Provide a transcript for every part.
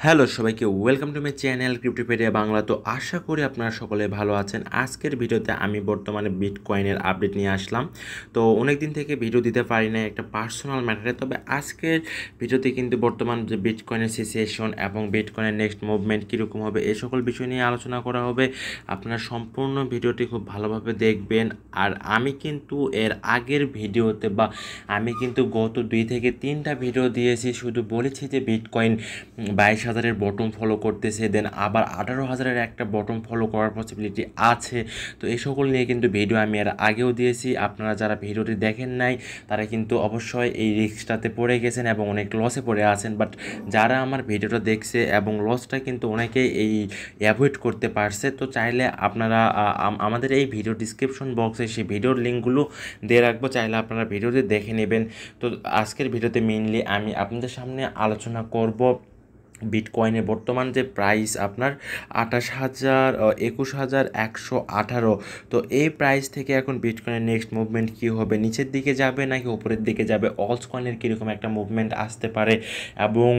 Hello সবাইকে welcome to my channel Cryptopedia Bangla. তো আশা করি আপনারা সকলে ভালো আছেন। আজকের ভিডিওতে আমি বর্তমানে বিটকয়েনের আপডেট নিয়ে আসলাম। তো অনেক দিন থেকে ভিডিও দিতে পারি না একটা পার্সোনাল ম্যাটারে, তবে আজকের ভিডিওতে কিন্তু বর্তমান যে বিটকয়েনের সিচুয়েশন এবং বিটকয়েনের নেক্সট মুভমেন্ট কীরকম হবে এই সকল বিষয় নিয়ে আলোচনা করা হবে। আপনারা সম্পূর্ণ ভিডিওটি খুব ভালোভাবে দেখবেন। আর আমি কিন্তু এর আগের ভিডিওতে আমি কিন্তু গত 2 থেকে 3টা ভিডিও দিয়েছি, শুধু বলেছি যে বিটকয়েন 22,000-এর বটম ফলো করতেছে, দেন আবার 18,000-এর একটা বটম ফলো করার পসিবিলিটি আছে। তো এই সকল নিয়ে কিন্তু ভিডিও আমি এর আগেও দিয়েছি। আপনারা যারা ভিডিওটি দেখেন নাই তারা কিন্তু অবশ্যই এই রিস্কটাতে পড়ে গেছেন এবং অনেক লসে পড়ে আছেন। বাট যারা আমার ভিডিওটা দেখছে এবং লসটা কিন্তু অনেকেই এই অ্যাভয়েড করতে পারছে। তো চাইলে আপনারা আমাদের এই ভিডিও ডিসক্রিপশন বক্সে সেই ভিডিওর লিঙ্কগুলো দিয়ে রাখবো, চাইলে আপনারা ভিডিওটি দেখে নেবেন। তো আজকের ভিডিওতে মেইনলি আমি আপনাদের সামনে আলোচনা করব বিটকয়েনের বর্তমান যে প্রাইস আপনার 21,118। তো এই প্রাইস থেকে এখন বিটকয়েনের নেক্সট মুভমেন্ট কী হবে, নিচের দিকে যাবে নাকি উপরের দিকে যাবে, অলস কয়েনের কীরকম একটা মুভমেন্ট আসতে পারে এবং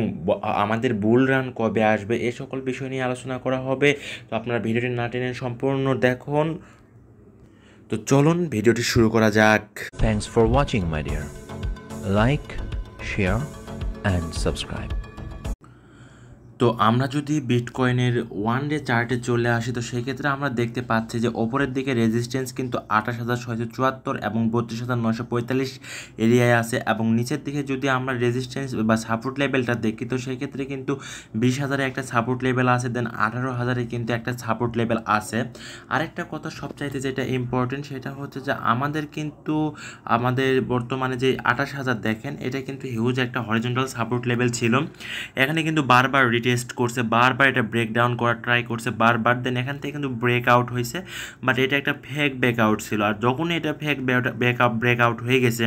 আমাদের বুল রান কবে আসবে, এই সকল বিষয় নিয়ে আলোচনা করা হবে। তো আপনারা ভিডিওটি না টেনে সম্পূর্ণ দেখুন। তো চলুন ভিডিওটি শুরু করা যাক। Thanks for watching, my dear. Like, share, and subscribe. তো আমরা যদি বিটকয়েনের ওয়ান ডে চার্টে চলে আসি, তো সেই ক্ষেত্রে আমরা দেখতে পাচ্ছি যে ওপরের দিকে রেজিস্ট্যান্স কিন্তু 28,674 এবং 32,945 এরিয়ায় আছে, এবং নিচের দিকে যদি আমরা রেজিস্ট্যান্স বা সাপোর্ট লেভেলটা দেখি তো সেই ক্ষেত্রে কিন্তু 20,000-এ একটা সাপোর্ট লেভেল আছে, দেন 18,000-এ কিন্তু একটা সাপোর্ট লেভেল আছে। আরেকটা কথা সবচাইতে যেটা ইম্পর্টেন্ট সেটা হচ্ছে যে আমাদের বর্তমানে যে 28,000 দেখেন, এটা কিন্তু হিউজ একটা হরিজন্টাল সাপোর্ট লেভেল ছিল। এখানে কিন্তু বারবার টেস্ট করছে, বারবার এটা ব্রেকডাউন করার ট্রাই করছে বারবার, দেন এখান থেকে কিন্তু ব্রেকআউট হয়েছে। বাট এটা একটা ফেক ব্রেকআউট ছিল, আর যখনই এটা ফেক ব্রেকআউট হয়ে গেছে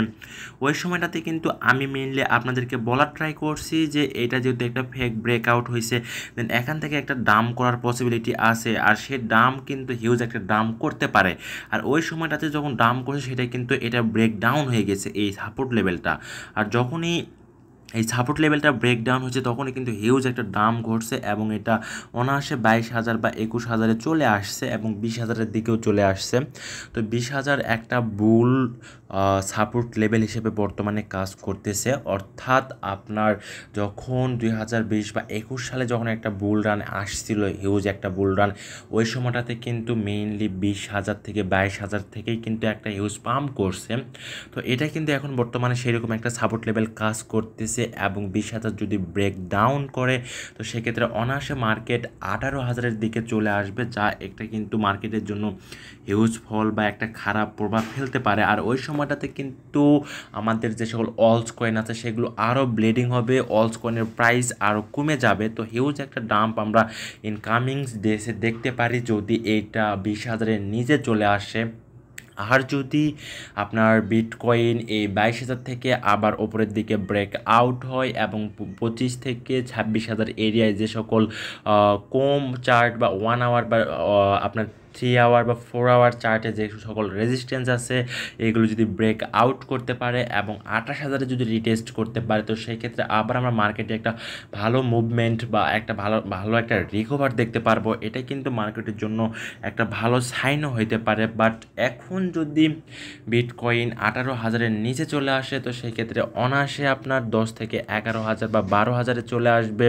ওই সময়টাতে কিন্তু আমি মেইনলি আপনাদেরকে বলার ট্রাই করছি যে এটা যেহেতু একটা ফেক ব্রেকআউট হয়েছে, দেন এখান থেকে একটা ডাম্প করার পসিবিলিটি আছে, আর সে ডাম্প কিন্তু হিউজ একটা ডাম্প করতে পারে। আর ওই সময়টাতে যখন ডাম্প করছে সেটা কিন্তু এটা ব্রেকডাউন হয়ে গেছে এই সাপোর্ট লেভেলটা। আর যখনই এই সাপোর্ট লেভেলটা ব্রেকডাউন হচ্ছে তখনই কিন্তু হিউজ একটা ডাম্প ঘটছে এবং এটা অনায়াসে 22,000 বা 21,000-এ চলে আসছে এবং 20,000-এর দিকেও চলে আসছে। তো 20,000 একটা বুল সাপোর্ট লেভেল হিসেবে বর্তমানে কাজ করতেছে। অর্থাৎ আপনার যখন 2020 বা 21 সালে যখন একটা বুল রান আসছিল, হিউজ একটা বুল রান, ওই সময়টাতে কিন্তু মেইনলি 20,000 থেকে 22,000 থেকেই কিন্তু একটা হিউজ পাম্প করছে। তো এটা কিন্তু এখন বর্তমানে সেরকম একটা সাপোর্ট লেভেল কাজ করতেছে এবং 20,000 যদি ব্রেক ডাউন করে তো সেক্ষেত্রে অনায়াসে মার্কেট 18,000-এর দিকে চলে আসবে, যা একটা কিন্তু মার্কেটের জন্য হিউজ ফল বা একটা খারাপ প্রভাব ফেলতে পারে। আর ওই সময়টাতে কিন্তু আমাদের যে সকল অলস কয়েন আছে সেগুলো আরও ব্লিডিং হবে, অলস কয়েনের প্রাইস আরও কমে যাবে। তো হিউজ একটা ডাম্প আমরা ইনকামিং ডেসে দেখতে পারি যদি এইটা 20,000-এর নিচে চলে আসে। আর যদি আপনার বিটকয়েন এই 22,000 থেকে আবার ওপরের দিকে ব্রেক আউট হয় এবং 25 থেকে 26,000 এরিয়ায় যে সকল কম চার্ট বা 1 আওয়ার বা আপনার 3 আওয়ার বা 4 আওয়ার চার্টে যে সকল রেজিস্ট্যান্স আছে এগুলো যদি ব্রেক আউট করতে পারে এবং 28,000-এ যদি রিটেস্ট করতে পারে তো সেই ক্ষেত্রে আবার আমরা মার্কেটে একটা ভালো মুভমেন্ট বা একটা ভালো একটা রিকভার দেখতে পারবো। এটা কিন্তু মার্কেটের জন্য একটা ভালো সাইনও হইতে পারে। বাট এখন যদি বিটকয়েন 18,000-এর নিচে চলে আসে তো সেই ক্ষেত্রে অনায়াসে আপনার 10 থেকে 11,000 বা 12,000-এ চলে আসবে।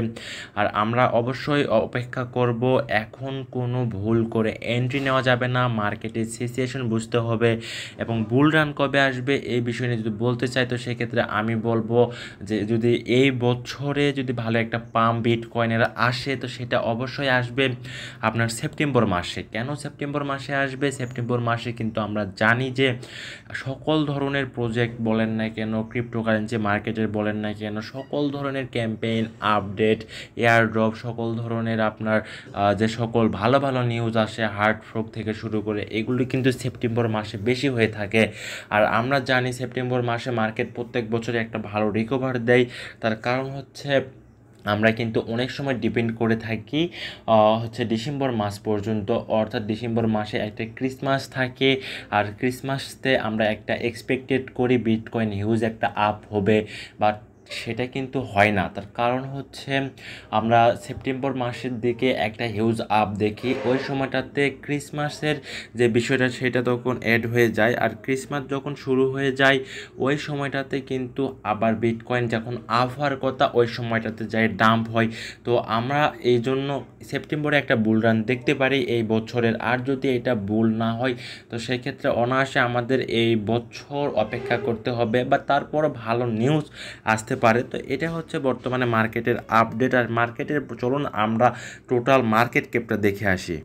আর আমরা অবশ্যই অপেক্ষা করব, এখন কোনো ভুল করে এন্ট্রি নেওয়া যাবে না, মার্কেটের সিচুয়েশন বুঝতে হবে এবং বুল রান কবে আসবে এই বিষয় নিয়ে যদি বলতে চাই তো সেক্ষেত্রে আমি বলবো যে যদি এই বছরে যদি ভালো একটা পাম্প বিটকয়েনের আসে তো সেটা অবশ্যই আসবে আপনার সেপ্টেম্বর মাসে। কেন সেপ্টেম্বর মাসে আসবে? সেপ্টেম্বর মাসে কিন্তু আমরা জানি যে সকল ধরনের প্রজেক্ট বলেন না কেন, ক্রিপ্টোকারেন্সি মার্কেটের বলেন না কেন, সকল ধরনের ক্যাম্পেইন আপডেট এয়ারড্রপ সকল ধরনের আপনার যে সকল ভালো ভালো নিউজ আসে হার্ড ফ্রক থেকে শুরু করে এগুলি কিন্তু সেপ্টেম্বর মাসে বেশি হয়ে থাকে। আর আমরা জানি সেপ্টেম্বর মাসে মার্কেট প্রত্যেক বছরে একটা ভালো রিকভার দেয়। তার কারণ হচ্ছে আমরা কিন্তু অনেক সময় ডিপেন্ড করে থাকি হচ্ছে ডিসেম্বর মাস পর্যন্ত, অর্থাৎ ডিসেম্বর মাসে একটা ক্রিসমাস থাকে আর ক্রিসমাসতে আমরা একটা এক্সপেক্টেড করি বিটকয়েন হিউজ একটা আপ হবে। বাট সেটা কিন্তু হয় না। তার কারণ হচ্ছে আমরা সেপ্টেম্বর মাসের দিকে একটা হিউজ আপ দেখি, ওই সময়টাতে ক্রিসমাসের যে বিষয়টা সেটা তখন অ্যাড হয়ে যায়, আর ক্রিসমাস যখন শুরু হয়ে যায় ওই সময়টাতে কিন্তু আবার বিটকয়েন যখন আপ হওয়ার কথা ওই সময়টাতে যায় ডাম্প হয়। তো আমরা এই জন্য সেপ্টেম্বরে একটা বুল রান দেখতে পারি এই বছরের, আর যদি এটা বুল না হয় তো সেক্ষেত্রে অনায়াসে আমাদের এই বছর অপেক্ষা করতে হবে, বা তারপরও ভালো নিউজ আসতে পারে। তো এটা হচ্ছে বর্তমানে মার্কেটের আপডেট। আর মার্কেটের চলুন আমরা টোটাল মার্কেট ক্যাপটা দেখে আসি।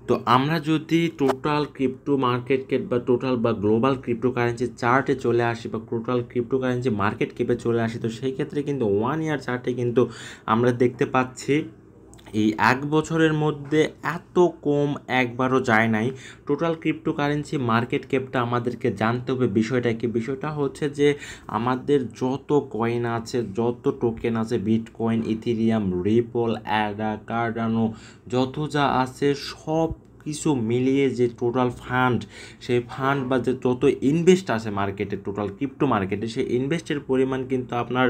তো আমরা যদি টোটাল ক্রিপ্টো মার্কেট ক্যাপ বা টোটাল বা গ্লোবাল ক্রিপ্টোকারেন্সি চার্টে চলে আসি, বা টোটাল ক্রিপ্টোকারেন্সি মার্কেট ক্যাপে চলে আসি, তো সেই ক্ষেত্রে কিন্তু 1 ইয়ার চার্টে কিন্তু আমরা দেখতে পাচ্ছি এই 1 বছরের মধ্যে এত কম একবারও যায় নাই। টোটাল ক্রিপ্টোকারেন্সি মার্কেট ক্যাপটা আমাদেরকে জানতে হবে বিষয়টা কি। বিষয়টা হচ্ছে যে আমাদের যত কয়েন আছে, যত টোকেন আছে, bitcoin, Ethereum, ripple, Ada, Cardano, যত যা আছে সব কিছু মিলিয়ে যে টোটাল ফান্ড, সেই ফান্ড বা যে যত ইনভেস্ট আছে মার্কেটে, টোটাল ক্রিপ্টো মার্কেটে, সেই ইনভেস্টের পরিমাণ কিন্তু আপনার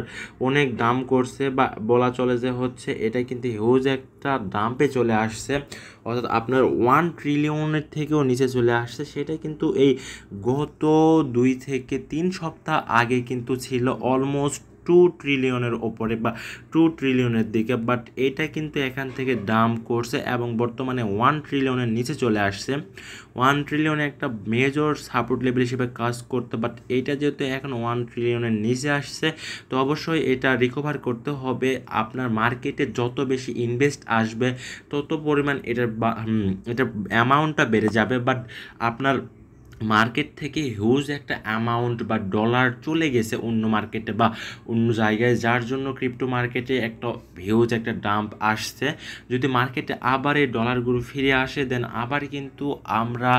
অনেক দাম করছে, বা বলা চলে যে হচ্ছে এটা কিন্তু হিউজ একটা ডাম্পে চলে আসছে, অর্থাৎ আপনার 1 ট্রিলিয়নের থেকেও নিচে চলে আসছে। সেটা কিন্তু এই গত 2 থেকে 3 সপ্তাহ আগে কিন্তু ছিল অলমোস্ট 2 ট্রিলিয়নের ওপরে, বা 2 ট্রিলিয়নের দিকে, বাট এটা কিন্তু এখান থেকে ডাম্প করছে এবং বর্তমানে 1 ট্রিলিয়নের নিচে চলে আসছে। 1 ট্রিলিয়ন একটা মেজর সাপোর্ট লেভেল হিসেবে কাজ করতে, বাট এইটা যেহেতু এখন 1 ট্রিলিয়নের নিচে আসছে, তো অবশ্যই এটা রিকভার করতে হবে। আপনার মার্কেটে যত বেশি ইনভেস্ট আসবে তত পরিমাণ এটার অ্যামাউন্টটা বেড়ে যাবে, বাট আপনার মার্কেট থেকে হিউজ একটা অ্যামাউন্ট বা ডলার চলে গেছে অন্য মার্কেটে বা অন্য জায়গায়, যার জন্য ক্রিপ্টো মার্কেটে একটা হিউজ একটা ডাম্প আসছে। যদি মার্কেটে আবার এই ডলারগুলো ফিরে আসে দেন আবার কিন্তু আমরা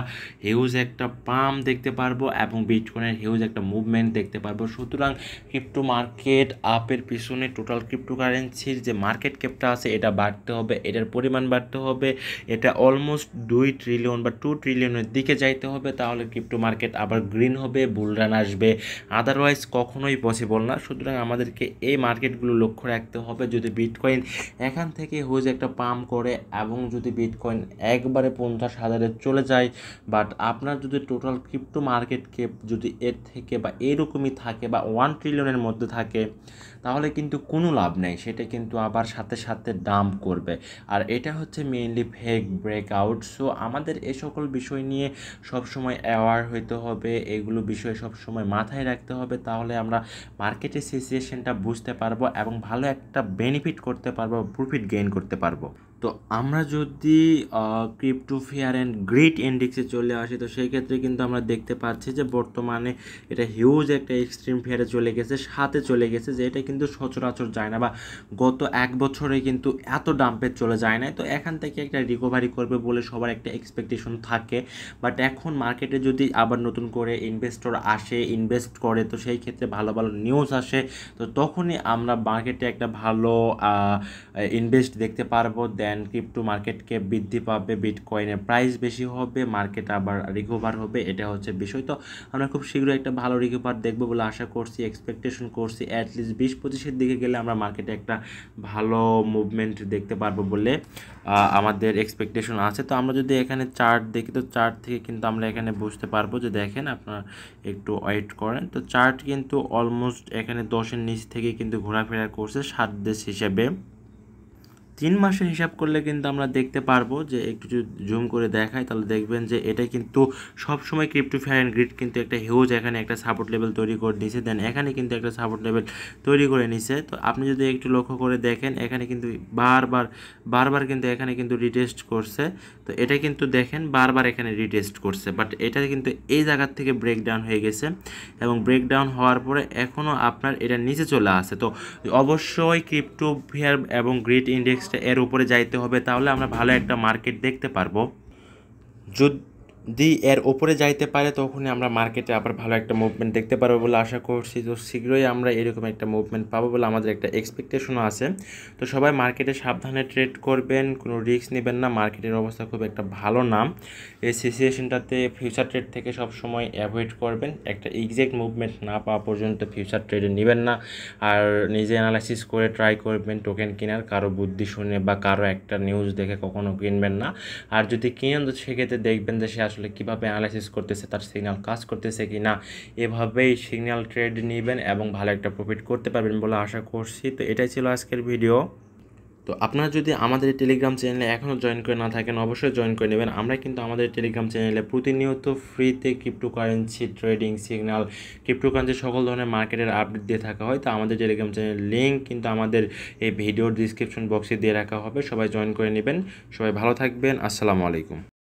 হিউজ একটা পাম্প দেখতে পারবো এবং বিটকয়েনের হিউজ একটা মুভমেন্ট দেখতে পারবো। সুতরাং ক্রিপ্টো মার্কেট আপের পিছনে টোটাল ক্রিপ্টোকারেন্সির যে মার্কেট ক্যাপটা আছে এটা বাড়তে হবে, এটার পরিমাণ বাড়তে হবে, এটা অলমোস্ট 2 ট্রিলিয়ন বা 2 ট্রিলিয়নের দিকে যাইতে হবে, তাহলে ক্রিপ্টো মার্কেট আবার গ্রিন হবে, বুলরান আসবে। আদারওয়াইজ কখনোই পসিবল না। সুতরাং আমাদেরকে এই মার্কেটগুলো লক্ষ্য রাখতে হবে। যদি বিটকয়েন এখান থেকে হুজ একটা পাম্প করে এবং যদি বিটকয়েন একবারে 50,000-এ চলে যায়, বাট আপনার যদি টোটাল ক্রিপ্টো মার্কেট ক্যাপ যদি এর থেকে বা এরকমই থাকে বা 1 ট্রিলিয়নের মধ্যে থাকে, তাহলে কিন্তু কোনো লাভ নেই, সেটা কিন্তু আবার সাথে সাথে ডাম্প করবে। আর এটা হচ্ছে মেইনলি ফেক ব্রেকআউট। সো আমাদের এই সকল বিষয় নিয়ে সবসময় অ্যাওয়ার হইতে হবে, এগুলো বিষয় সবসময় মাথায় রাখতে হবে, তাহলে আমরা মার্কেটের সিচুয়েশনটা বুঝতে পারবো এবং ভালো একটা বেনিফিট করতে পারবো, প্রফিট গেইন করতে পারবো। তো আমরা যদি ক্রিপ্টো ফিয়ার অ্যান্ড গ্রিড ইন্ডেক্সে চলে আসি, তো সেই ক্ষেত্রে কিন্তু আমরা দেখতে পাচ্ছি যে বর্তমানে এটা হিউজ একটা এক্সট্রিম ফিয়ারে চলে গেছে, সাথে চলে গেছে, যে এটা কিন্তু সচরাচর যায় না, বা গত 1 বছরে কিন্তু এত ডাম্পে চলে যায় না। তো এখান থেকে একটা রিকভারি করবে বলে সবার একটা এক্সপেকটেশন থাকে, বাট এখন মার্কেটে যদি আবার নতুন করে ইনভেস্টর আসে, ইনভেস্ট করে, তো সেই ক্ষেত্রে ভালো ভালো নিউজ আসে, তো তখনই আমরা মার্কেটে একটা ভালো ইনভেস্ট দেখতে পারবো। দেন ক্রিপ্টো মার্কেটকে বৃদ্ধি পাবে, বিটকয়েনের প্রাইস বেশি হবে, মার্কেট আবার রিকভার হবে। এটা হচ্ছে বিষয়। তো আমরা খুব শীঘ্রই একটা ভালো রিকভার দেখবো বলে আশা করছি, এক্সপেকটেশন করছি। অ্যাটলিস্ট 20-25-এর দিকে গেলে আমরা মার্কেটে একটা ভালো মুভমেন্ট দেখতে পারবো বলে আমাদের এক্সপেকটেশন আছে। তো আমরা যদি এখানে চার্ট দেখি, তো চার্ট থেকে কিন্তু আমরা এখানে বুঝতে পারবো যে দেখেন, আপনারা একটু ওয়েট করেন, তো চার্ট কিন্তু অলমোস্ট এখানে 10-এর নিচ থেকে কিন্তু ঘোরাফেরা করছে 7 দেশ হিসেবে। 3 মাসের হিসাব করলে কিন্তু আমরা দেখতে পারবো যে, একটু যদি জুম করে দেখাই তাহলে দেখবেন যে এটা কিন্তু সবসময় ক্রিপ্টো ফেয়ার অ্যান্ড গ্রিড কিন্তু একটা হিউজ এখানে একটা সাপোর্ট লেভেল তৈরি করে নিছে, দেন এখানে কিন্তু একটা সাপোর্ট লেভেল তৈরি করে নিছে। তো আপনি যদি একটু লক্ষ্য করে দেখেন, এখানে কিন্তু বারবার কিন্তু এখানে কিন্তু রিটেস্ট করছে। তো এটা কিন্তু দেখেন বারবার এখানে রিটেস্ট করছে, বাট এটা কিন্তু এই জায়গার থেকে ব্রেকডাউন হয়ে গেছে, এবং ব্রেকডাউন হওয়ার পরে এখনও আপনার এটা নিচে চলে আসে। তো অবশ্যই ক্রিপ্টো ফেয়ার এবং গ্রিড ইন্ডেক্সটা এর উপরে যাইতে হবে, তাহলে আমরা ভালো একটা মার্কেট দেখতে পারবো। এর ওপরে যাইতে পারে তখনই আমরা মার্কেটে আবার ভালো একটা মুভমেন্ট দেখতে পারবো বলে আশা করছি। তো শীঘ্রই আমরা এরকম একটা মুভমেন্ট পাবো বলে আমাদের একটা এক্সপেকটেশনও আছে। তো সবাই মার্কেটে সাবধানে ট্রেড করবেন, কোনো রিস্ক নেবেন না, মার্কেটের অবস্থা খুব একটা ভালো না। এই সিচুয়েশনটাতে ফিউচার ট্রেড থেকে সব সময় অ্যাভয়েড করবেন, একটা এক্সাক্ট মুভমেন্ট না পাওয়া পর্যন্ত ফিউচার ট্রেডে নেবেন না। আর নিজে অ্যানালাইসিস করে ট্রাই করবেন টোকেন কেনার, কারো বুদ্ধি শুনে বা কারো একটা নিউজ দেখে কখনো কিনবেন না। আর যদি কিনেন তো সেক্ষেত্রে দেখবেন যে সে আসলে কীভাবে অ্যানালাইসিস করতেছে, তার সিগন্যাল কাজ করতেছে কি না, এভাবেই সিগন্যাল ট্রেড নেবেন এবং ভালো একটা প্রফিট করতে পারবেন বলে আশা করছি। তো এটাই ছিল আজকের ভিডিও। তো আপনারা যদি আমাদের টেলিগ্রাম চ্যানেলে এখনও জয়েন করে না থাকেন অবশ্যই জয়েন করে নেবেন। আমরা কিন্তু আমাদের টেলিগ্রাম চ্যানেলে প্রতিনিয়ত ফ্রিতে ক্রিপ্টোকারেন্সি ট্রেডিং সিগন্যাল, ক্রিপ্টোকারেন্সি সকল ধরনের মার্কেটের আপডেট দিয়ে থাকা হয়। তো আমাদের টেলিগ্রাম চ্যানেলের লিঙ্ক কিন্তু আমাদের এই ভিডিওর ডিসক্রিপশন বক্সে দিয়ে রাখা হবে, সবাই জয়েন করে নেবেন। সবাই ভালো থাকবেন, আসসালামু আলাইকুম।